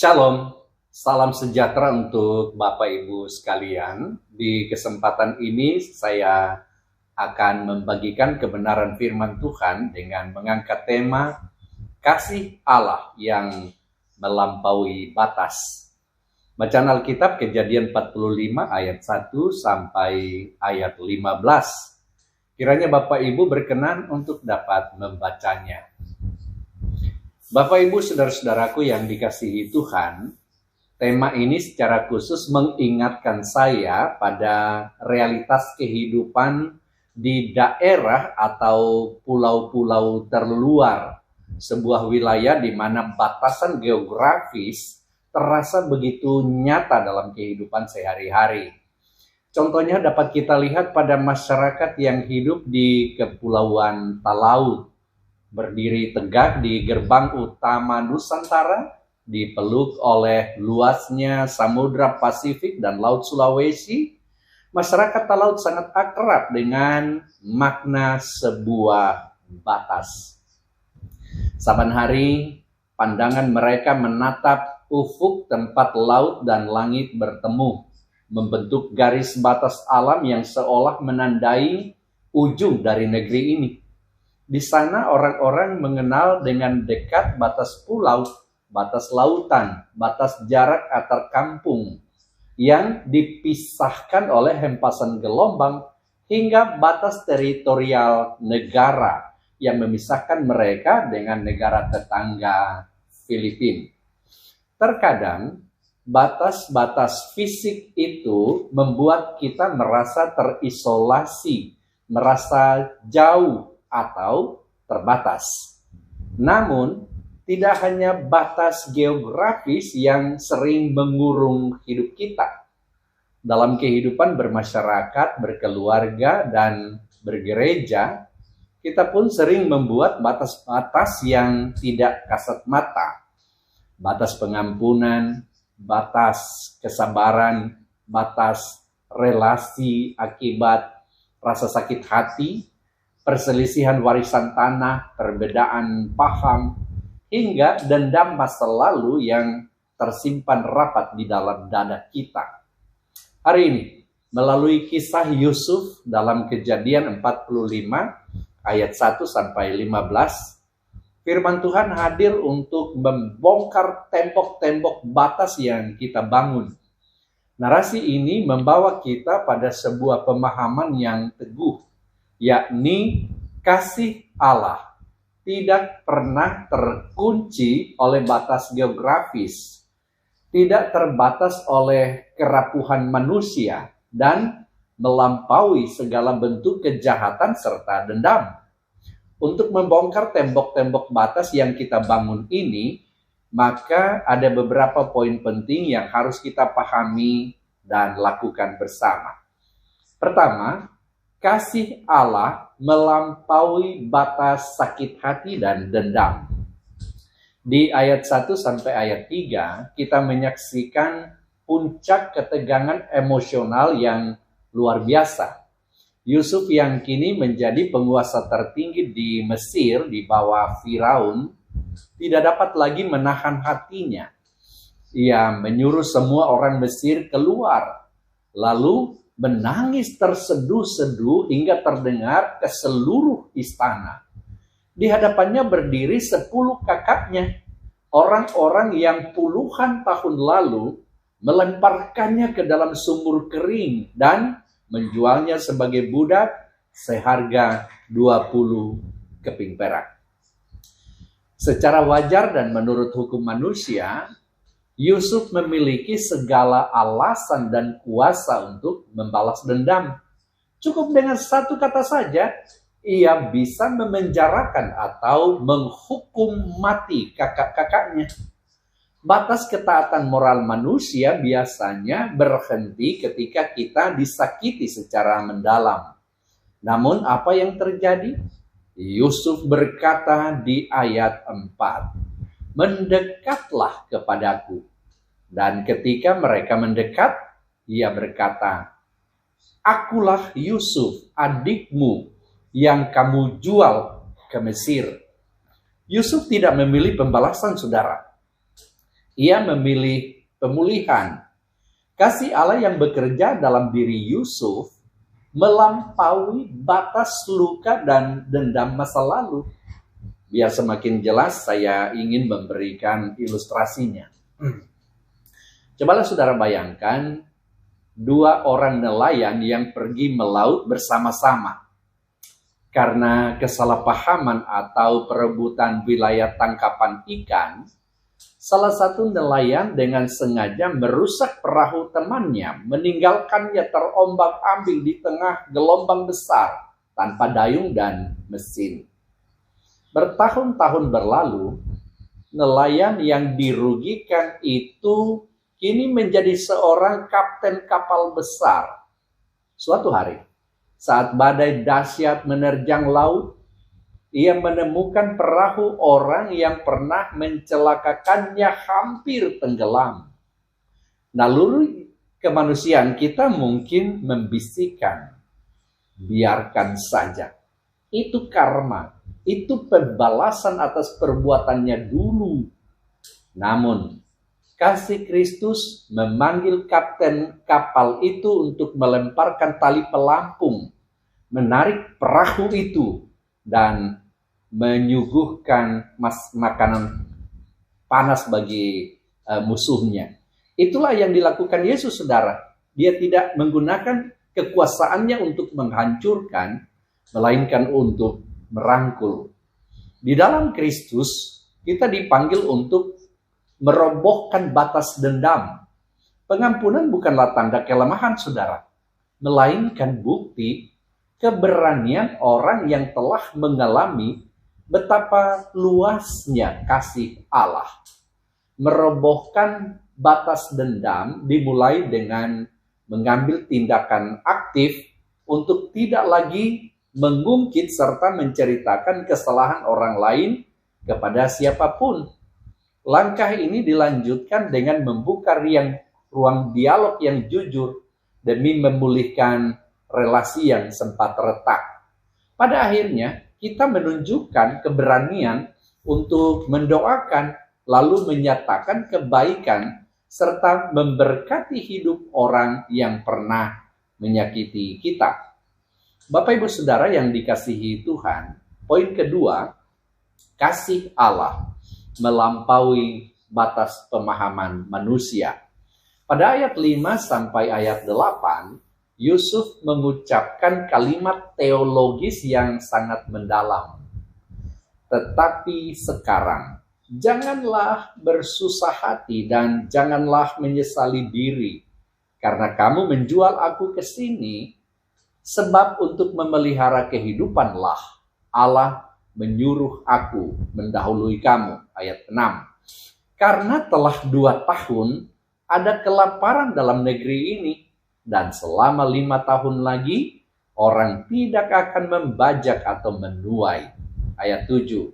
Shalom, salam sejahtera untuk Bapak Ibu sekalian. Di kesempatan ini saya akan membagikan kebenaran firman Tuhan dengan mengangkat tema kasih Allah yang melampaui batas. Bacaan Alkitab Kejadian 45 ayat 1 sampai ayat 15. Kiranya Bapak Ibu berkenan untuk dapat membacanya. Bapak Ibu saudara-saudaraku yang dikasihi Tuhan, tema ini secara khusus mengingatkan saya pada realitas kehidupan di daerah atau pulau-pulau terluar, sebuah wilayah di mana batasan geografis terasa begitu nyata dalam kehidupan sehari-hari. Contohnya dapat kita lihat pada masyarakat yang hidup di Kepulauan Talaut, berdiri tegak di gerbang utama Nusantara, dipeluk oleh luasnya Samudra Pasifik dan Laut Sulawesi. Masyarakat Talaut sangat akrab dengan makna sebuah batas. Saban hari, pandangan mereka menatap ufuk tempat laut dan langit bertemu, membentuk garis batas alam yang seolah menandai ujung dari negeri ini. Di sana orang-orang mengenal dengan dekat batas pulau, batas lautan, batas jarak antar kampung yang dipisahkan oleh hempasan gelombang hingga batas teritorial negara yang memisahkan mereka dengan negara tetangga Filipina. Terkadang batas-batas fisik itu membuat kita merasa terisolasi, merasa jauh atau terbatas. Namun, tidak hanya batas geografis yang sering mengurung hidup kita. Dalam kehidupan bermasyarakat, berkeluarga, dan bergereja, kita pun sering membuat batas-batas yang tidak kasat mata. Batas pengampunan, batas kesabaran, batas relasi akibat rasa sakit hati, perselisihan warisan tanah, perbedaan paham, hingga dendam masa lalu yang tersimpan rapat di dalam dada kita. Hari ini, melalui kisah Yusuf dalam Kejadian 45 ayat 1 sampai 15, firman Tuhan hadir untuk membongkar tembok-tembok batas yang kita bangun. Narasi ini membawa kita pada sebuah pemahaman yang teguh, yakni kasih Allah tidak pernah terkunci oleh batas geografis, tidak terbatas oleh kerapuhan manusia, dan melampaui segala bentuk kejahatan serta dendam. Untuk membongkar tembok-tembok batas yang kita bangun ini, maka ada beberapa poin penting yang harus kita pahami dan lakukan bersama. Pertama, kasih Allah melampaui batas sakit hati dan dendam. Di ayat 1 sampai ayat 3, kita menyaksikan puncak ketegangan emosional yang luar biasa. Yusuf yang kini menjadi penguasa tertinggi di Mesir di bawah Firaun, tidak dapat lagi menahan hatinya. Ia menyuruh semua orang Mesir keluar, lalu menangis terseduh-seduh hingga terdengar ke seluruh istana. Di hadapannya berdiri 10 kakaknya, orang-orang yang puluhan tahun lalu melemparkannya ke dalam sumur kering dan menjualnya sebagai budak seharga 20 keping perak. Secara wajar dan menurut hukum manusia, Yusuf memiliki segala alasan dan kuasa untuk membalas dendam. Cukup dengan satu kata saja, ia bisa memenjarakan atau menghukum mati kakak-kakaknya. Batas ketaatan moral manusia biasanya berhenti ketika kita disakiti secara mendalam. Namun apa yang terjadi? Yusuf berkata di ayat 4, "Mendekatlah kepadaku." Dan ketika mereka mendekat, ia berkata, "Akulah Yusuf, adikmu yang kamu jual ke Mesir." Yusuf tidak memilih pembalasan, saudara. Ia memilih pemulihan. Kasih Allah yang bekerja dalam diri Yusuf melampaui batas luka dan dendam masa lalu. Biar semakin jelas, saya ingin memberikan ilustrasinya. Cobalah saudara bayangkan dua orang nelayan yang pergi melaut bersama-sama. Karena kesalahpahaman atau perebutan wilayah tangkapan ikan, salah satu nelayan dengan sengaja merusak perahu temannya, meninggalkannya terombang-ambing di tengah gelombang besar tanpa dayung dan mesin. Bertahun-tahun berlalu, nelayan yang dirugikan itu kini menjadi seorang kapten kapal besar. Suatu hari, saat badai dahsyat menerjang laut, ia menemukan perahu orang yang pernah mencelakakannya hampir tenggelam. Naluri kemanusiaan kita mungkin membisikkan, biarkan saja. Itu karma, itu pembalasan atas perbuatannya dulu. Namun, kasih Kristus memanggil kapten kapal itu untuk melemparkan tali pelampung, menarik perahu itu, dan menyuguhkan makanan panas bagi musuhnya. Itulah yang dilakukan Yesus, saudara. Dia tidak menggunakan kekuasaannya untuk menghancurkan, melainkan untuk merangkul. Di dalam Kristus, kita dipanggil untuk merobohkan batas dendam. Pengampunan bukanlah tanda kelemahan, saudara, melainkan bukti keberanian orang yang telah mengalami betapa luasnya kasih Allah. Merobohkan batas dendam dimulai dengan mengambil tindakan aktif untuk tidak lagi mengungkit serta menceritakan kesalahan orang lain kepada siapapun. Langkah ini dilanjutkan dengan membuka ruang dialog yang jujur demi memulihkan relasi yang sempat retak. Pada akhirnya, kita menunjukkan keberanian untuk mendoakan, lalu menyatakan kebaikan, serta memberkati hidup orang yang pernah menyakiti kita. Bapak Ibu Saudara yang dikasihi Tuhan, poin kedua, kasih Allah melampaui batas pemahaman manusia. Pada ayat 5 sampai ayat 8, Yusuf mengucapkan kalimat teologis yang sangat mendalam. Tetapi sekarang, janganlah bersusah hati dan janganlah menyesali diri, karena kamu menjual aku ke sini, sebab untuk memelihara kehidupanlah Allah menyuruh aku mendahului kamu. Ayat 6. Karena telah 2 tahun ada kelaparan dalam negeri ini, dan selama 5 tahun lagi orang tidak akan membajak atau menuai. Ayat 7.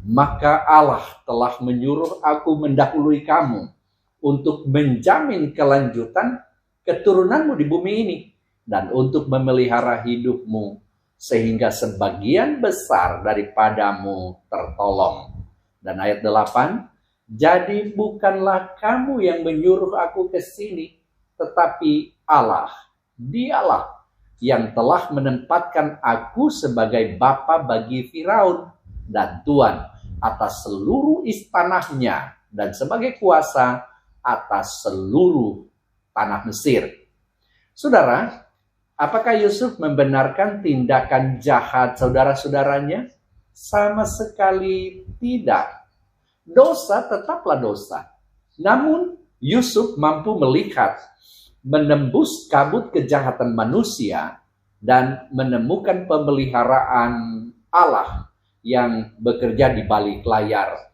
Maka Allah telah menyuruh aku mendahului kamu untuk menjamin kelanjutan keturunanmu di bumi ini dan untuk memelihara hidupmu sehingga sebagian besar daripadamu tertolong. Dan ayat 8, jadi bukanlah kamu yang menyuruh aku ke sini, tetapi Allah, Dialah yang telah menempatkan aku sebagai bapa bagi Firaun dan tuan atas seluruh istananya dan sebagai kuasa atas seluruh tanah Mesir. Saudara, apakah Yusuf membenarkan tindakan jahat saudara-saudaranya? Sama sekali tidak. Dosa tetaplah dosa. Namun Yusuf mampu melihat, menembus kabut kejahatan manusia, dan menemukan pemeliharaan Allah yang bekerja di balik layar.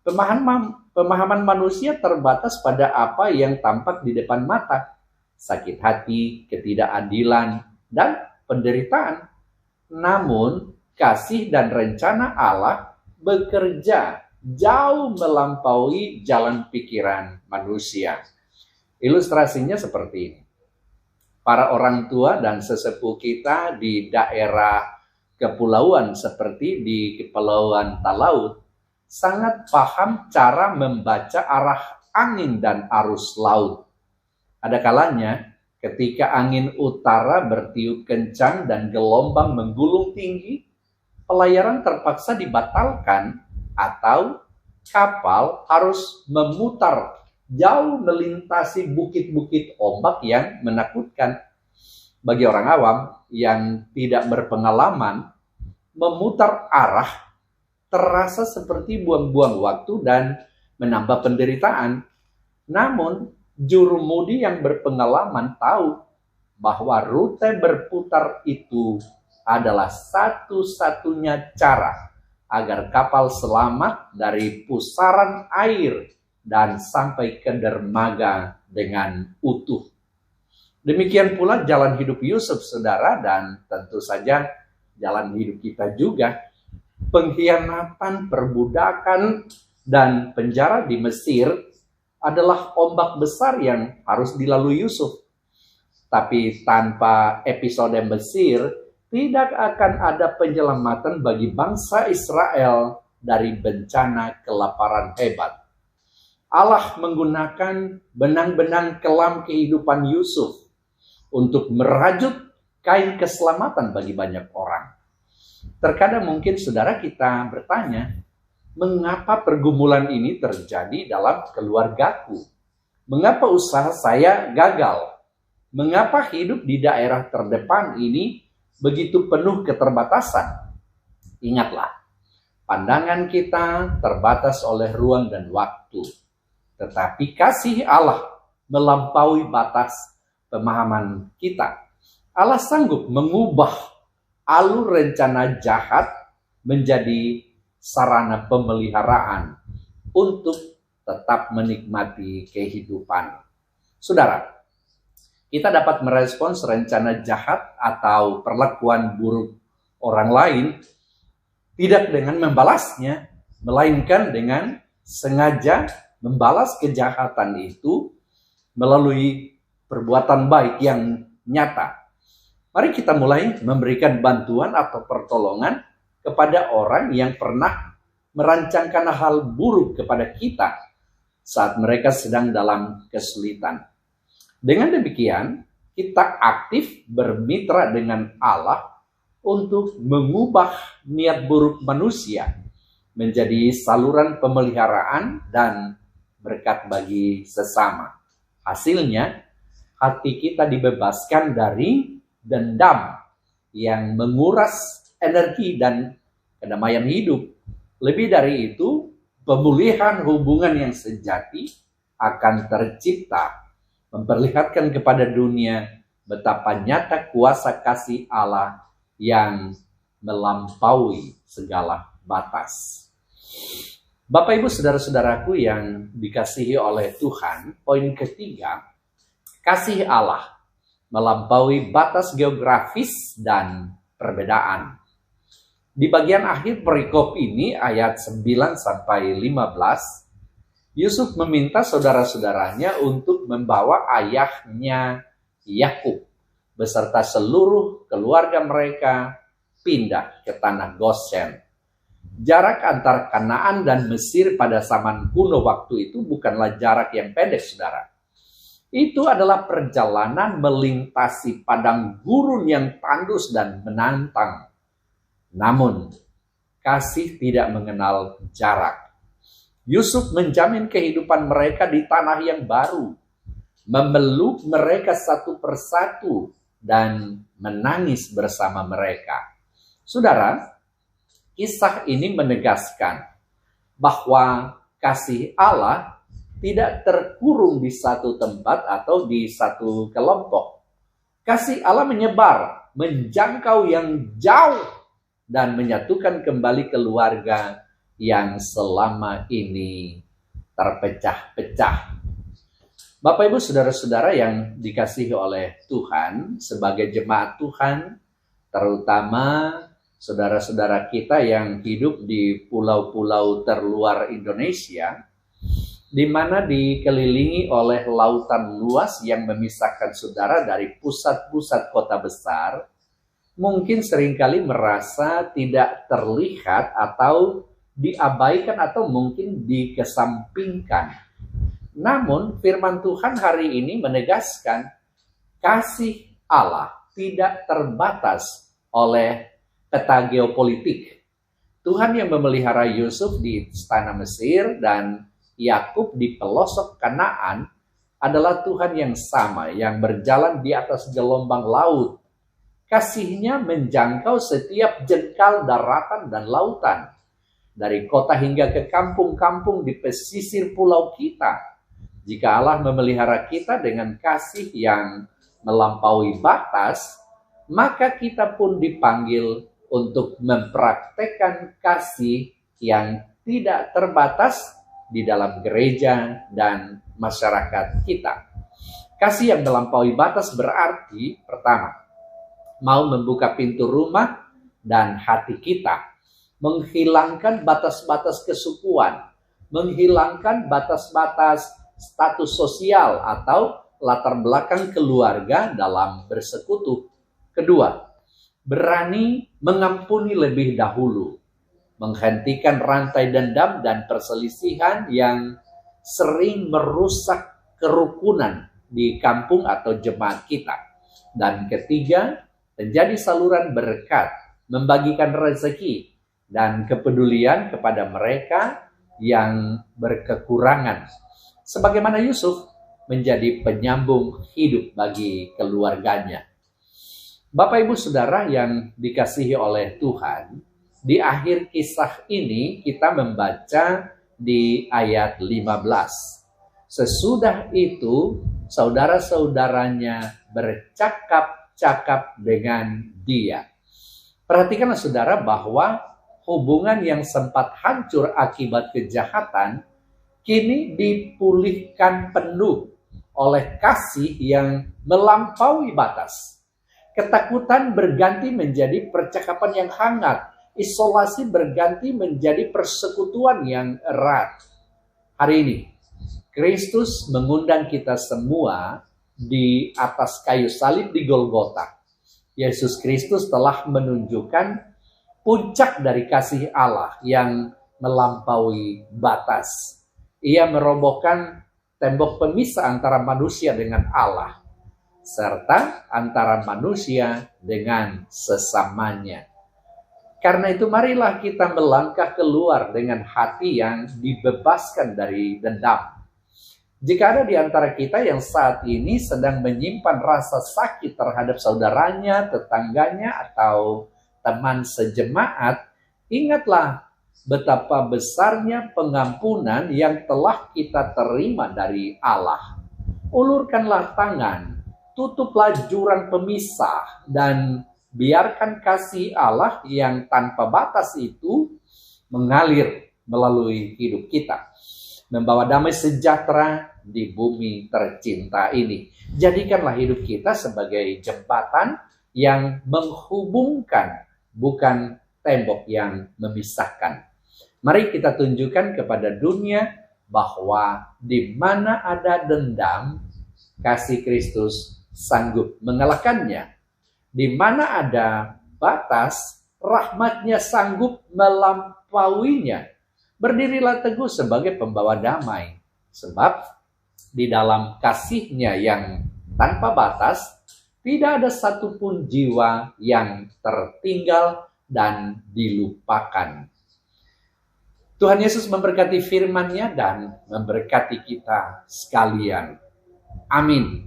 Pemahaman manusia terbatas pada apa yang tampak di depan mata. Sakit hati, ketidakadilan, dan penderitaan. Namun, kasih dan rencana Allah bekerja jauh melampaui jalan pikiran manusia. Ilustrasinya seperti ini. Para orang tua dan sesepuh kita di daerah kepulauan seperti di Kepulauan Talaut sangat paham cara membaca arah angin dan arus laut. Ada kalanya ketika angin utara bertiup kencang dan gelombang menggulung tinggi, pelayaran terpaksa dibatalkan atau kapal harus memutar jauh melintasi bukit-bukit ombak yang menakutkan. Bagi orang awam yang tidak berpengalaman, memutar arah terasa seperti buang-buang waktu dan menambah penderitaan. Namun, jurumudi yang berpengalaman tahu bahwa rute berputar itu adalah satu-satunya cara agar kapal selamat dari pusaran air dan sampai ke dermaga dengan utuh. Demikian pula jalan hidup Yusuf, saudara, dan tentu saja jalan hidup kita juga. Pengkhianatan, perbudakan, dan penjara di Mesir adalah ombak besar yang harus dilalui Yusuf. Tapi tanpa episode Mesir, tidak akan ada penyelamatan bagi bangsa Israel dari bencana kelaparan hebat. Allah menggunakan benang-benang kelam kehidupan Yusuf untuk merajut kain keselamatan bagi banyak orang. Terkadang mungkin saudara kita bertanya, mengapa pergumulan ini terjadi dalam keluargaku? Mengapa usaha saya gagal? Mengapa hidup di daerah terdepan ini begitu penuh keterbatasan? Ingatlah, pandangan kita terbatas oleh ruang dan waktu. Tetapi kasih Allah melampaui batas pemahaman kita. Allah sanggup mengubah alur rencana jahat menjadi sarana pemeliharaan untuk tetap menikmati kehidupan. Saudara, kita dapat merespons rencana jahat atau perlakuan buruk orang lain tidak dengan membalasnya, melainkan dengan sengaja membalas kejahatan itu melalui perbuatan baik yang nyata. Mari kita mulai memberikan bantuan atau pertolongan kepada orang yang pernah merancangkan hal buruk kepada kita saat mereka sedang dalam kesulitan. Dengan demikian, kita aktif bermitra dengan Allah untuk mengubah niat buruk manusia menjadi saluran pemeliharaan dan berkat bagi sesama. Hasilnya, hati kita dibebaskan dari dendam yang menguras energi dan kedamaian hidup. Lebih dari itu, pemulihan hubungan yang sejati akan tercipta, memperlihatkan kepada dunia betapa nyata kuasa kasih Allah yang melampaui segala batas. Bapak, Ibu, saudara-saudaraku yang dikasihi oleh Tuhan, poin ketiga, kasih Allah melampaui batas geografis dan perbedaan. Di bagian akhir perikop ini, ayat 9-15, Yusuf meminta saudara-saudaranya untuk membawa ayahnya Yakub beserta seluruh keluarga mereka pindah ke tanah Goshen. Jarak antar Kanaan dan Mesir pada zaman kuno waktu itu bukanlah jarak yang pendek, saudara. Itu adalah perjalanan melintasi padang gurun yang tandus dan menantang. Namun, kasih tidak mengenal jarak. Yusuf menjamin kehidupan mereka di tanah yang baru, memeluk mereka satu persatu, dan menangis bersama mereka. Saudara, kisah ini menegaskan bahwa kasih Allah tidak terkurung di satu tempat atau di satu kelompok. Kasih Allah menyebar, menjangkau yang jauh, dan menyatukan kembali keluarga yang selama ini terpecah-pecah. Bapak, Ibu, saudara-saudara yang dikasihi oleh Tuhan, sebagai jemaat Tuhan, terutama saudara-saudara kita yang hidup di pulau-pulau terluar Indonesia, di mana dikelilingi oleh lautan luas yang memisahkan saudara dari pusat-pusat kota besar, mungkin seringkali merasa tidak terlihat atau diabaikan atau mungkin dikesampingkan. Namun firman Tuhan hari ini menegaskan kasih Allah tidak terbatas oleh peta geopolitik. Tuhan yang memelihara Yusuf di istana Mesir dan Yakub di pelosok Kanaan adalah Tuhan yang sama, yang berjalan di atas gelombang laut. Kasih-Nya menjangkau setiap jengkal daratan dan lautan, dari kota hingga ke kampung-kampung di pesisir pulau kita. Jika Allah memelihara kita dengan kasih yang melampaui batas, maka kita pun dipanggil untuk mempraktekkan kasih yang tidak terbatas di dalam gereja dan masyarakat kita. Kasih yang melampaui batas berarti, pertama, mau membuka pintu rumah dan hati kita, menghilangkan batas-batas kesukuan, menghilangkan batas-batas status sosial atau latar belakang keluarga dalam bersekutu. Kedua, berani mengampuni lebih dahulu, menghentikan rantai dendam dan perselisihan yang sering merusak kerukunan di kampung atau jemaat kita. Dan ketiga, menjadi saluran berkat, membagikan rezeki dan kepedulian kepada mereka yang berkekurangan. Sebagaimana Yusuf menjadi penyambung hidup bagi keluarganya. Bapak Ibu Saudara yang dikasihi oleh Tuhan, di akhir kisah ini kita membaca di ayat 15. Sesudah itu saudara-saudaranya bercakap-cakap dengan dia. Perhatikanlah saudara bahwa hubungan yang sempat hancur akibat kejahatan kini dipulihkan penuh oleh kasih yang melampaui batas. Ketakutan berganti menjadi percakapan yang hangat. Isolasi berganti menjadi persekutuan yang erat. Hari ini, Kristus mengundang kita semua di atas kayu salib di Golgota. Yesus Kristus telah menunjukkan puncak dari kasih Allah yang melampaui batas. Ia merobohkan tembok pemisah antara manusia dengan Allah, serta antara manusia dengan sesamanya. Karena itu marilah kita melangkah keluar dengan hati yang dibebaskan dari dendam. Jika ada di antara kita yang saat ini sedang menyimpan rasa sakit terhadap saudaranya, tetangganya, atau teman sejemaat, ingatlah betapa besarnya pengampunan yang telah kita terima dari Allah. Ulurkanlah tangan, tutuplah jurang pemisah, dan biarkan kasih Allah yang tanpa batas itu mengalir melalui hidup kita, membawa damai sejahtera di bumi tercinta ini. Jadikanlah hidup kita sebagai jembatan yang menghubungkan, bukan tembok yang memisahkan. Mari kita tunjukkan kepada dunia bahwa di mana ada dendam, kasih Kristus sanggup mengalahkannya. Di mana ada batas, rahmat-Nya sanggup melampauinya. Berdirilah teguh sebagai pembawa damai. Sebab di dalam kasih-Nya yang tanpa batas, tidak ada satupun jiwa yang tertinggal dan dilupakan. Tuhan Yesus memberkati firman-Nya dan memberkati kita sekalian. Amin.